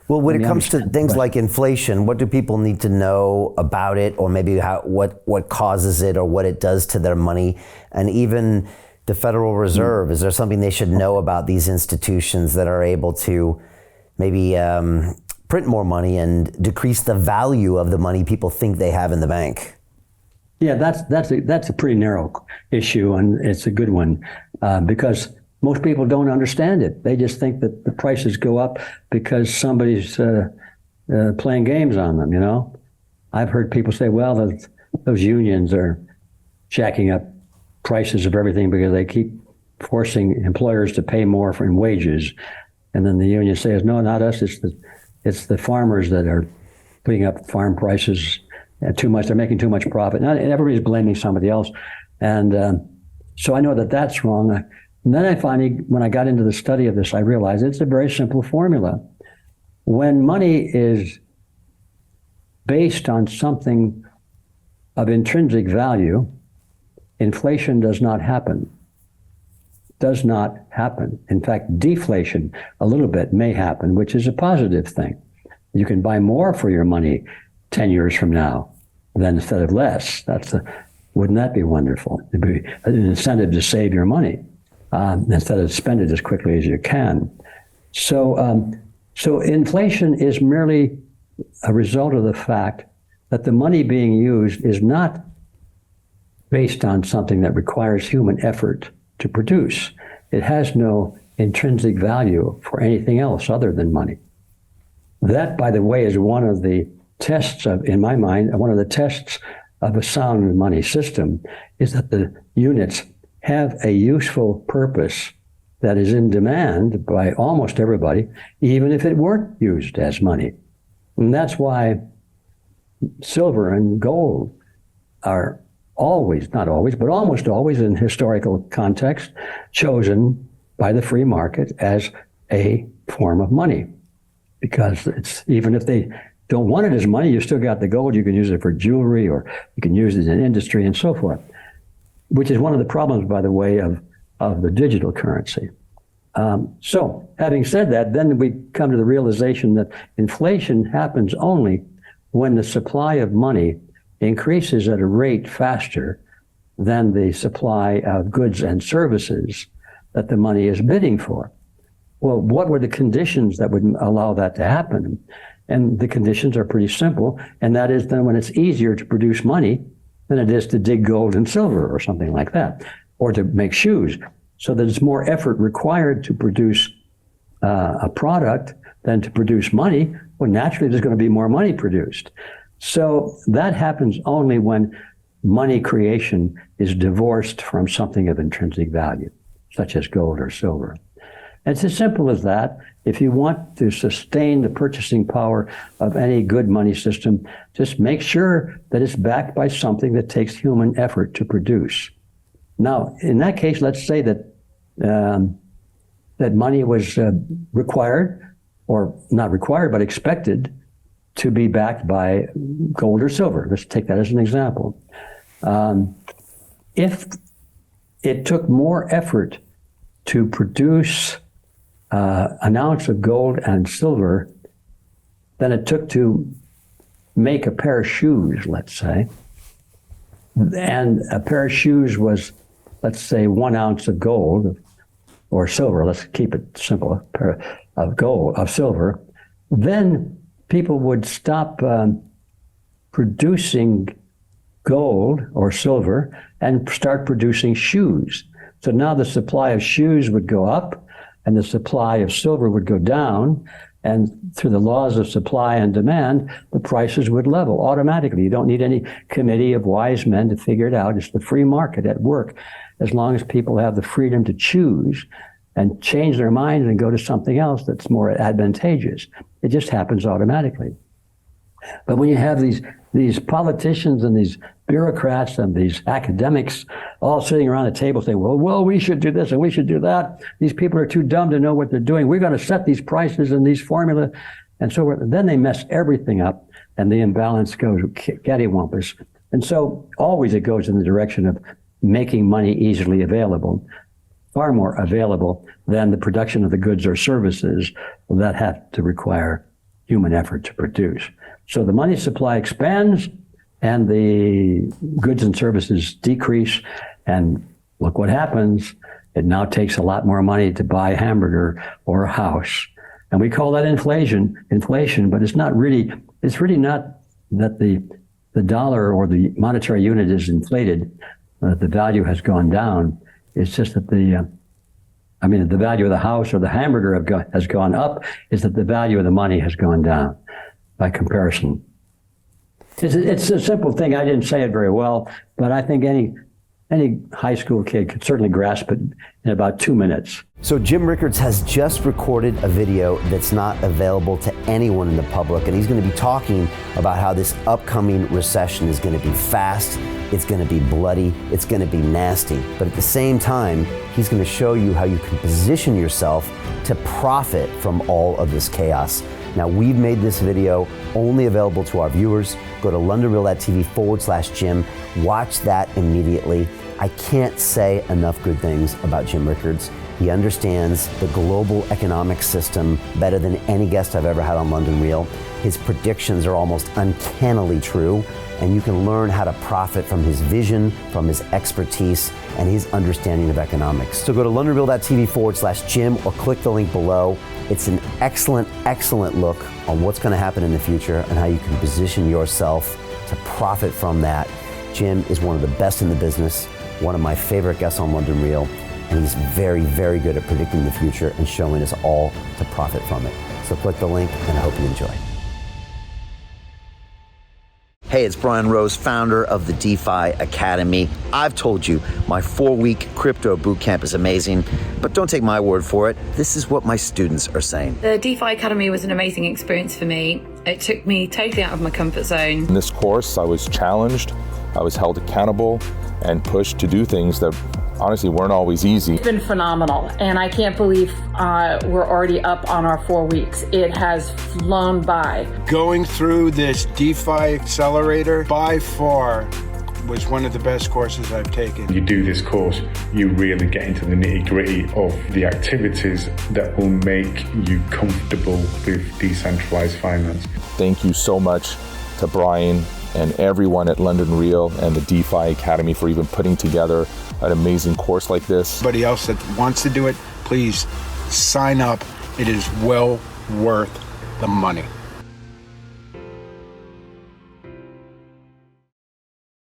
Well, when it comes to things But like inflation, what do people need to know about it, or maybe what causes it, or what it does to their money? And even the Federal Reserve, is there something they should know about these institutions that are able to maybe print more money and decrease the value of the money people think they have in the bank? yeah, that's a pretty narrow issue, and it's a good one because most people don't understand it. They just think that the prices go up because somebody's playing games on them. You know, I've heard people say, "Well, those unions are jacking up prices of everything because they keep forcing employers to pay more for in wages," and then the union says, "No, not us. It's the farmers that are putting up farm prices too much. They're making too much profit." And everybody's blaming somebody else, and so I know that that's wrong. And then I finally, when I got into the study of this, I realized it's a very simple formula. When money is based on something of intrinsic value, inflation does not happen. Does not happen. In fact, deflation a little bit may happen, which is a positive thing. You can buy more for your money 10 years from now than instead of less. Wouldn't that be wonderful? It'd be an incentive to save your money. Instead of spend it as quickly as you can. So inflation is merely a result of the fact that the money being used is not based on something that requires human effort to produce. It has no intrinsic value for anything else other than money. That, by the way, is one of the tests of, in my mind, one of the tests of a sound money system is that the units have a useful purpose that is in demand by almost everybody, even if it weren't used as money. And that's why silver and gold are always, not always, but almost always in historical context, chosen by the free market as a form of money. Because it's, even if they don't want it as money, you still got the gold, you can use it for jewelry, or you can use it in industry and so forth. Which is one of the problems, by the way, of the digital currency. So having said that, then we come to the realization that inflation happens only when the supply of money increases at a rate faster than the supply of goods and services that the money is bidding for. Well, what were the conditions that would allow that to happen? And the conditions are pretty simple, and that is then when it's easier to produce money than it is to dig gold and silver or something like that, or to make shoes. So that it's more effort required to produce a product than to produce money. Well, naturally, there's going to be more money produced. So that happens only when money creation is divorced from something of intrinsic value, such as gold or silver. It's as simple as that. If you want to sustain the purchasing power of any good money system, just make sure that it's backed by something that takes human effort to produce. Now, in that case, let's say that that money was required, or not required, but expected to be backed by gold or silver. Let's take that as an example. If it took more effort to produce an ounce of gold and silver than it took to make a pair of shoes, let's say, and a pair of shoes was, let's say, 1 ounce of gold or silver, let's keep it simple, a pair of silver, then people would stop producing gold or silver and start producing shoes. So now the supply of shoes would go up and the supply of silver would go down, and through the laws of supply and demand, the prices would level automatically. You don't need any committee of wise men to figure it out. It's the free market at work. As long as people have the freedom to choose and change their minds and go to something else that's more advantageous, it just happens automatically. But when you have these politicians and these bureaucrats and these academics all sitting around a table saying, well, we should do this and we should do that. These people are too dumb to know what they're doing. We're going to set these prices and these formula. And so then they mess everything up and the imbalance goes cattywampus. And so always it goes in the direction of making money easily available, far more available than the production of the goods or services that have to require human effort to produce. So the money supply expands and the goods and services decrease. And look what happens. It now takes a lot more money to buy a hamburger or a house. And we call that inflation, but it's really not that the dollar or the monetary unit is inflated, the value has gone down. It's just that the value of the house or the hamburger has gone up, is that the value of the money has gone down by comparison. It's a simple thing. I didn't say it very well, but I think any high school kid could certainly grasp it in about 2 minutes. So Jim Rickards has just recorded a video that's not available to anyone in the public, and he's going to be talking about how this upcoming recession is going to be fast, it's going to be bloody, it's going to be nasty. But at the same time, he's going to show you how you can position yourself to profit from all of this chaos. Now, we've made this video only available to our viewers. Go to londonreal.tv/Jim. Watch that immediately. I can't say enough good things about Jim Rickards. He understands the global economic system better than any guest I've ever had on London Real. His predictions are almost uncannily true, and you can learn how to profit from his vision, from his expertise, and his understanding of economics. So go to londonreal.tv/Jim or click the link below. It's an excellent, excellent look on what's going to happen in the future and how you can position yourself to profit from that. Jim is one of the best in the business, one of my favorite guests on London Real, and he's very, very good at predicting the future and showing us all to profit from it. So click the link, and I hope you enjoy. Hey, it's Brian Rose, founder of the DeFi Academy. I've told you my 4-week crypto bootcamp is amazing, but don't take my word for it. This is what my students are saying. The DeFi Academy was an amazing experience for me. It took me totally out of my comfort zone. In this course, I was challenged, I was held accountable, and pushed to do things that honestly weren't always easy. It's been phenomenal, and I can't believe we're already up on our 4 weeks. It has flown by. Going through this DeFi accelerator by far was one of the best courses I've taken. You do this course, you really get into the nitty-gritty of the activities that will make you comfortable with decentralized finance. Thank you so much to Brian and everyone at London Real and the DeFi Academy for even putting together an amazing course like this. Anybody else that wants to do it, please sign up. It is well worth the money.